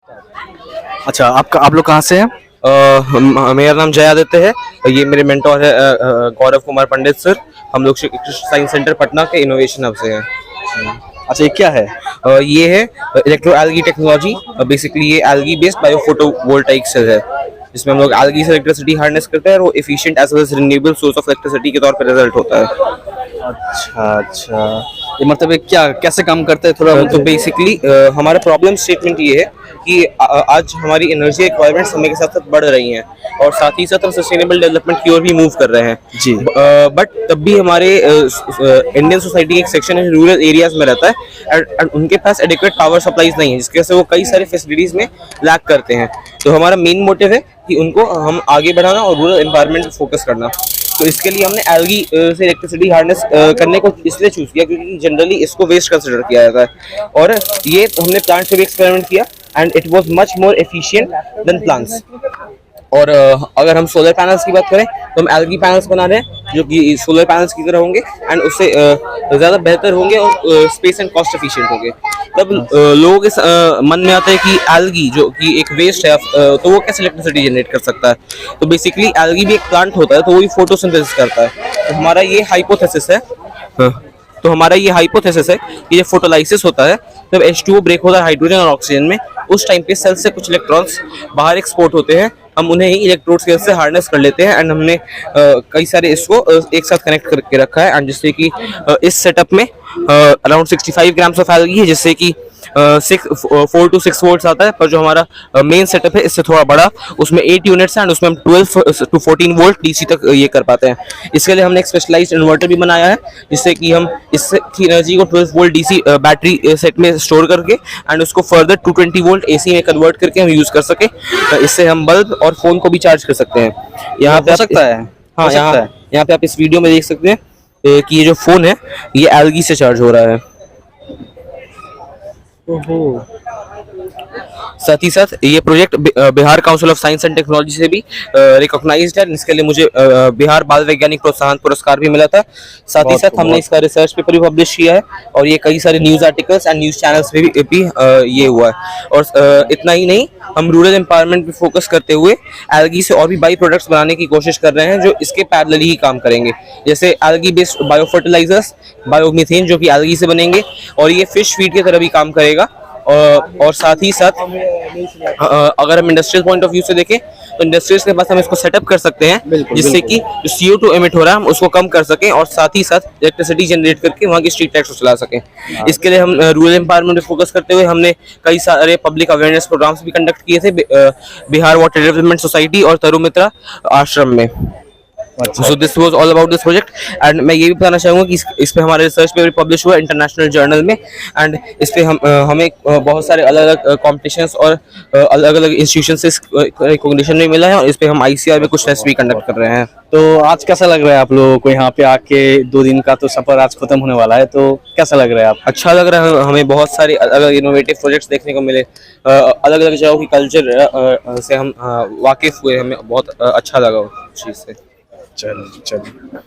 अच्छा, आप लोग कहाँ से हैं? मेरा नाम जय आदित्य है। ये मेरे मेंटोर है गौरव कुमार पंडित सर। हम लोग श्री कृष्ण साइंस सेंटर पटना के इनोवेशन हब से हैं। अच्छा, ये क्या है? ये है इलेक्ट्रो एल्गी टेक्नोलॉजी। बेसिकली ये algae based bio photovoltaic cell है, जिसमें हम लोग एल्गी से इलेक्ट्रिसिटी हार्नेस करते हैं और वो efficient as well as renewable source of electricity के तौर पर रिजल्ट होता है। अच्छा अच्छा, ये मतलब ये क्या कैसे काम करते हैं थोड़ा तो बेसिकली हमारा प्रॉब्लम स्टेटमेंट ये है कि आज हमारी एनर्जी रिक्वायरमेंट्स समय के साथ साथ बढ़ रही हैं और साथ ही साथ हम सस्टेनेबल डेवलपमेंट की ओर भी मूव कर रहे हैं जी। बट तब भी हमारे इंडियन सोसाइटी एक सेक्शन है रूरल एरियाज में रहता है and उनके पास एडिक्वेट पावर सप्लाईज नहीं है, जिसकी वजह से वो कई सारे फैसिलिटीज में लैक करते हैं। तो हमारा मेन मोटिव है कि उनको हम आगे बढ़ाना और रूरल एनवायरनमेंट पे फोकस करना। तो इसके लिए हमने एल्गी से इलेक्ट्रिसिटी हार्नेस करने को इसलिए चूज किया क्योंकि जनरली इसको वेस्ट कंसिडर किया जाता है और ये हमने प्लांट से भी एक्सपेरिमेंट किया and it was much more efficient then plants. और अगर हम सोलर पैनल्स की बात करें तो हम एल्गी पैनल्स बना रहे हैं जो कि सोलर पैनल्स की तरह होंगे एंड उससे ज़्यादा बेहतर होंगे और स्पेस एंड कॉस्ट एफिशिएंट होंगे। तब लोगों के मन में आता है कि एल्गी जो कि एक वेस्ट है तो वो कैसे इलेक्ट्रिसिटी जनरेट कर सकता है। तो बेसिकली एल्गी भी एक प्लांट होता है तो वो भी फोटोसिंथेसिस करता है। तो हमारा ये हाइपोथेसिस है कि जब फोटोलाइसिस होता है तब H2O ब्रेक होता है हाइड्रोजन और ऑक्सीजन में। उस टाइम पे सेल से कुछ इलेक्ट्रॉन्स बाहर एक्सपोर्ट होते हैं, हम उन्हें ही इलेक्ट्रोड्स के से हार्नेस कर लेते हैं एंड हमने कई सारे इसको एक साथ कनेक्ट करके रखा है एंड जिससे कि इस सेटअप में अराउंड 65 ग्राम्स ऑफ एल्गी है, जिससे कि 4 to 6 वोल्ट्स आता है। पर जो हमारा मेन सेटअप है इससे थोड़ा बड़ा, उसमें 8 यूनिट्स हैं एंड उसमें हम 12 to 14 वोल्ट डीसी तक ये कर पाते हैं। इसके लिए हमने एक स्पेशलाइज्ड इन्वर्टर भी बनाया है जिससे कि हम इसकी एनर्जी को 12 वोल्ट डीसी बैटरी सेट में स्टोर करके एंड उसको फर्दर 220 वोल्ट एसी में कन्वर्ट करके हम यूज कर सके। इससे हम बल्ब और फोन को भी चार्ज कर सकते हैं। यहाँ पे हो सकता है? हाँ, यहाँ पे आप इस वीडियो में देख सकते हैं कि ये जो फोन है ये एल्गी से चार्ज हो रहा है। ओहो। साथ ही साथ ये project Bihar council of science and technology से भी रिकॉग्नाइज्ड है। इसके लिए मुझे बिहार बाल वैज्ञानिक प्रोत्साहन पुरस्कार भी मिला था। साथ ही साथ हमने इसका रिसर्च पेपर भी पब्लिश किया है और ये कई सारे news articles and news channels पे भी ये हुआ है। और इतना ही नहीं, हम रूरल एम्पावरमेंट पे फोकस करते हुए एल्गी से और भी बाई प्रोडक्ट्स बनाने की कोशिश कर रहे हैं जो इसके पैरेलली ही काम करेंगे, जैसे algae based bio fertilisers, biomethane जो कि एल्गी से बनेंगे और ये फिश फीड की तरह भी काम करेगा। और साथ ही साथ अगर हम इंडस्ट्रियल पॉइंट ऑफ व्यू से देखें तो इंडस्ट्रीज के पास हम इसको सेटअप कर सकते हैं जिससे कि जो CO2 एमिट हो रहा है हम उसको कम कर सकें और साथ ही साथ इलेक्ट्रिसिटी जनरेट करके वहाँ की स्ट्रीट लाइट्स को चला सकें। इसके लिए हम रूरल एम्पावरमेंट पे फोकस करते हुए हमने कई सारे पब्लिक अवेयरनेस प्रोग्राम्स भी कंडक्ट किए थे बिहार वाटर डेवलपमेंट सोसाइटी और तरुमित्रा आश्रम में। So this was all about this project and मैं ये भी बताना चाहूँगा कि इस पे हमारे रिसर्च पेपर पब्लिश हुआ इंटरनेशनल जर्नल में एंड इस पे हमें बहुत सारे अलग अलग कॉम्पिटिशंस और अलग अलग इंस्टीट्यूशन से रिकॉग्निशन भी मिला है और इस पे हम ICR में कुछ टेस्ट भी कंडक्ट कर रहे हैं। तो आज कैसा लग रहा है आप लोगों को यहाँ पे आके? 2 दिन का तो सफर आज खत्म होने वाला है, तो कैसा लग रहा है आप? अच्छा लग रहा है, हमें बहुत सारे अलग अलग इनोवेटिव प्रोजेक्ट्स देखने को मिले, अलग अलग जगहों की कल्चर से हम वाकिफ हुए, हमें बहुत अच्छा लगा उस चीज़ से। चलिए।